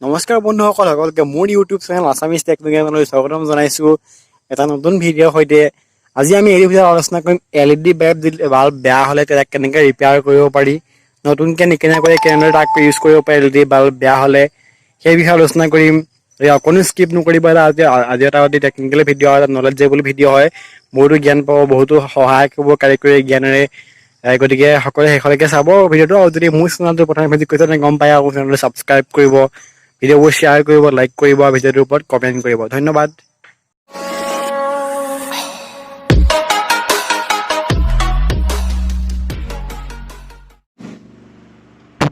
নমস্কাৰ বন্ধুসকল সকলকে মোৰ ইউটিউব চেনেল আছামিজ টেকনিকেললৈ স্বাগতম জনাইছো এটা নতুন ভিডিঅ'ৰ সৈতে। আজি আমি এই ভিডিঅ'ত আলোচনা কৰিম LED বাল্ব বেয়া হ'লে তাক কেনেকৈ ৰিপেয়াৰ কৰিব পাৰি, নতুনকৈ নিকিনাকৈ কেনেদৰে তাক ইউজ কৰিব পাৰি LED বাল্ব বেয়া হ'লে, সেই বিষয়ে আলোচনা কৰিম। অকণো স্কিপ নকৰিব। আজি এটা টেকনিকেল ভিডিঅ' হয়, নলেজেবল ভিডিঅ' হয়, বহুতো জ্ঞান পাব, বহুতো সহায়ক হ'ব কাৰিকৰী জ্ঞানেৰে। গতিকে সকলোৱে শেষলৈকে চাব ভিডিঅ'টো। আৰু যদি মোৰ চেনেলটো প্ৰথমে ভিজিট কৰিছে তেন্তে গম পায় মোৰ চেনেলটো ছাবস্ক্ৰাইব কৰিব, ভিডিঅ'বোৰ শ্বেয়াৰ কৰিব, লাইক কৰিব, ভিডিঅ'টোৰ ওপৰত কমেণ্ট কৰিব। ধন্যবাদ।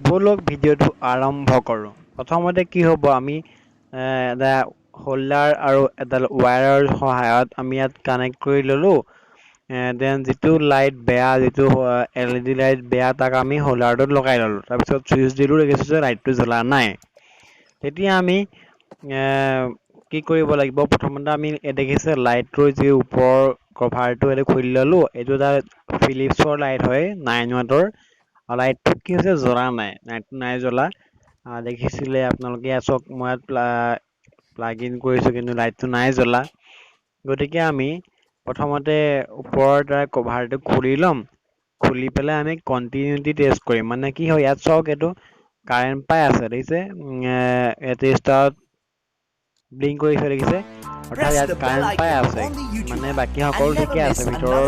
বলক ভিডিঅ'টো আৰম্ভ কৰোঁ। প্ৰথমতে কি হ'ব, আমি এটা হোল্ডাৰ আৰু এডাল ৱায়াৰৰ সহায়ত আমি ইয়াত কানেক্ট কৰি ল'লোঁ। দেন যিটো লাইট বেয়া, যিটো LED লাইট বেয়া, তাক আমি হোল্ডাৰটোত লগাই ল'লোঁ। তাৰপিছত চুইচ দিলোঁ, দেখিছোঁ যে লাইটটো জ্বলা নাই। তেতিয়া আমি কি কৰিব লাগিব, প্ৰথমতে আমি দেখিছে লাইটটোৰ যি ওপৰৰ কভাৰটো এইটো খুলি ল'লোঁ। এইটো এটা ফিলিপছৰ লাইট হয়, 9 ৱাটৰ। লাইটটো কি হৈছে, জ্বলা নাই, লাইটটো নাই জ্বলা। দেখিছিলে আপোনালোকে ইয়াত চাওক, মই ইয়াত প্লাগ ইন কৰিছোঁ কিন্তু লাইটটো নাই জ্বলা। গতিকে আমি প্ৰথমতে ওপৰৰ তাৰ কভাৰটো খুলি ল'ম। খুলি পেলাই আমি কণ্টিনিউটি টেষ্ট কৰিম। মানে কি হয়, ইয়াত চাওক, এইটো কাৰেণ্ট পাই আছে, দেখিছে টেষ্টাৰত ব্লিংক কৰিছে, দেখিছে, অৰ্থাৎ ইয়াত কাৰেণ্ট পাই আছে। মানে বাকী সকলো ঠিকে আছে, ভিতৰৰ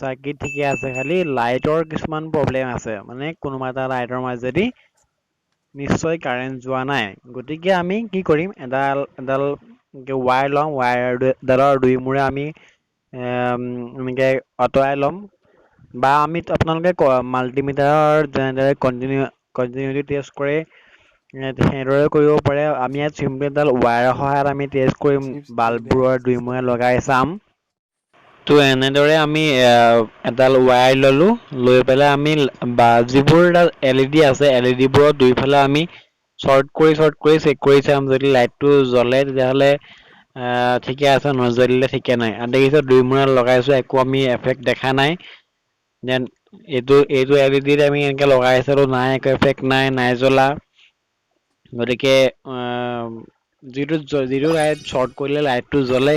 চাৰ্কিট ঠিকে আছে, খালি লাইটৰ কিছুমান প্ৰব্লেম আছে। মানে কোনোবা এটা লাইটৰ মাজেদি নিশ্চয় কাৰেণ্ট যোৱা নাই। গতিকে আমি কি কৰিম, এডাল ৱায়াৰ ল'ম, ৱায়াৰডালৰ দুই মূৰে আমি এনেকে আঁতৰাই ল'ম। বা আমি আপোনালোকে মাল্টিমিটাৰৰ যেনেদৰে কণ্টিনিউটি টেষ্ট কৰে সেইদৰে কৰিব পাৰে। আমি ইয়াত চিম্পল এডাল ৱায়াৰৰ সহায়ত আমি টেষ্ট কৰিম, বাল্ববোৰৰ দুই মূৰে লগাই চাম। তো এনেদৰে আমি এডাল ৱায়াৰ ল'লোঁ, লৈ পেলাই আমি যিবোৰ LED আছে, LED বোৰৰ দুইফালে আমি শ্বৰ্ট কৰি চেক কৰি চাম। যদি লাইটটো জ্বলে তেতিয়াহ'লে ঠিকে আছে, নজ্বলিলে ঠিকে নাই। আৰু দেখিছে দুই মূৰে লগাইছোঁ, একো আমি এফেক্ট দেখা নাই। দেন এইটো LED আমি এনেকে লগাই চালোঁ, নাই, একো এফেক্ট নাই, নাই জ্বলা। গতিকে যিটো লাইট শ্বৰ্ট কৰিলে লাইটটো জ্বলে,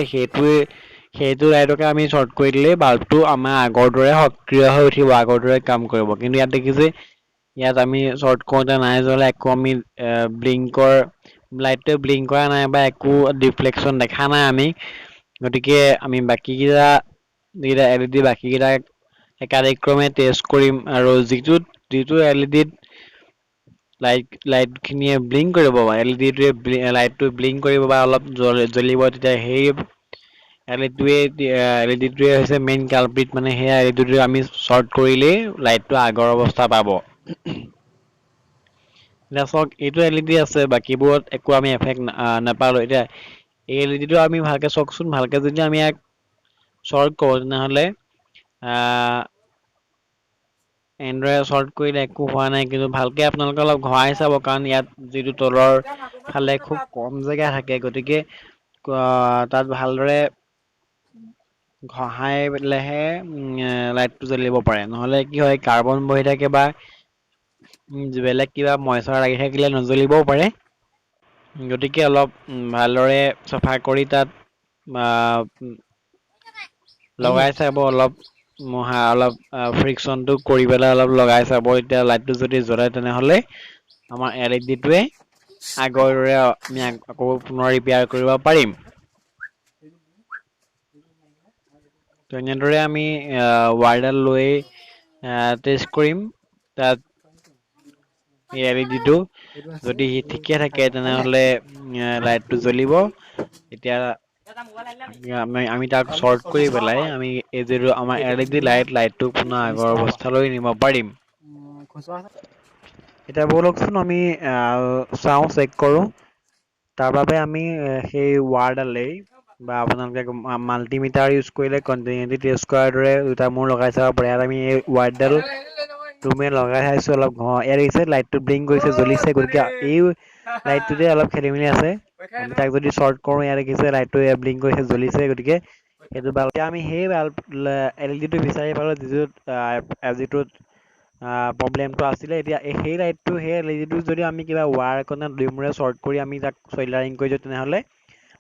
সেইটো লাইটকে আমি শ্বৰ্ট কৰি দিলেই বাল্বটো আমাৰ আগৰ দৰে সক্ৰিয় হৈ উঠিব, আগৰ দৰে কাম কৰিব। কিন্তু ইয়াত দেখিছে, ইয়াত আমি শ্বৰ্ট কৰোঁতে নাই জ্বলা, একো আমি লাইটটোৱে ব্লিংক কৰা নাই বা একো ডিফ্লেকশ্যন দেখা নাই আমি। গতিকে আমি বাকীকেইটা LED বাকীকেইটাক একাদিক্ৰমে টেষ্ট কৰিম। আৰু যিটো LED লাইটখিনিয়ে ব্লিংক কৰিব, LED-টোৱে লাইটটো ব্লিংক কৰিব বা অলপ জ্বলিব, তেতিয়া সেই LED-টোৱে হৈছে মেইন কালপ্ৰিট। মানে সেই LED-টোৱে আমি শ্বৰ্ট কৰিলেই লাইটটো আগৰ অৱস্থা পাব। এতিয়া চাওক, এইটো LED আছে, বাকীবোৰত একো আমি এফেক্ট নাপালোঁ। এতিয়া এই LED-টো আমি ভালকে চাওকচোন, ভালকে যদি আমি ইয়াক শ্বৰ্ট কৰোঁ তেনেহ'লে এনেদৰে শ্বৰ্ট কৰিলে একো হোৱা নাই। কিন্তু ভালকে আপোনালোকে অলপ ঘঁহাই চাব, কাৰণ ইয়াত যিটো তলৰ ফালে খুব কম জেগা থাকে, গতিকে তাত ভালদৰে ঘঁহাই পেলাইহে লাইটটো জ্বলিব পাৰে। নহ'লে কি হয়, কাৰ্বন বহি থাকে বা বেলেগ কিবা মইশ্চাৰ লাগি থাকিলে নজ্বলিবও পাৰে। গতিকে অলপ ভালদৰে চাফা কৰি তাত লগাই চাব, অলপ ফ্ৰিকশ্যনটো কৰি পেলাই অলপ লগাই চাব। এতিয়া লাইটটো যদি জ্বলে তেনেহ'লে আমাৰ LED-টোৱে আগৰ দৰে আমি আকৌ পুনৰ ৰিপেয়াৰ কৰিব পাৰিম। তেনেদৰে আমি ৱায়াৰডাল লৈ টেষ্ট কৰিম। তাত LED-টো যদি ঠিকে থাকে তেনেহ'লে লাইটটো জ্বলিব। এতিয়া আমি তাক শ্বৰ্ট কৰি পেলাই আমি এই যিটো আমাৰ LED লাইটটো পুনৰ আগৰ অৱস্থালৈ নিব পাৰিম। এতিয়া ব'লকচোন আমি চাওঁ, চেক কৰোঁ। তাৰ বাবে আমি সেই ৱায়াৰডালেই বা আপোনালোকে মাল্টিমিটাৰ ইউজ কৰিলে কণ্টিনিউটি টেষ্ট কৰাৰ দৰে দুটা মূৰ লগাই চাব পাৰে। ইয়াত আমি এই ৱায়াৰডাল দুমূৰে লগাই চাইছোঁ, অলপ ইয়াত দেখিছে লাইটটো ব্লিংক কৰিছে, জ্বলিছে। গতিকে এই লাইটটোতে অলপ খেলিমেলি আছে। আমি তাক যদি শ্বৰ্ট কৰোঁ, ইয়াত দেখিছে লাইটটো ব্লিংক কৰিছে, জ্বলিছে। গতিকে সেইটো বাল্ব, আমি সেই LED-টো বিচাৰি পালোঁ যিটোত প্ৰব্লেমটো আছিলে। এতিয়া সেই লাইটটো সেই এলইডিটো যদি আমি কিবা ৱায়াৰ কনে দুইমূৰে শ্বৰ্ট কৰি আমি তাক চইল্ডাৰিং কৰি দিওঁ তেনেহ'লে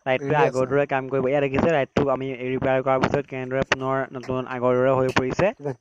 লাইটটোৱে ৰিলি আগৰ আছে দৰে কাম কৰিব। এয়া দেখিছে লাইটটো আমি ৰিপেয়াৰ কৰাৰ পিছত কেনেদৰে পুনৰ নতুন আগৰ দৰে হৈ পৰিছে। কিমান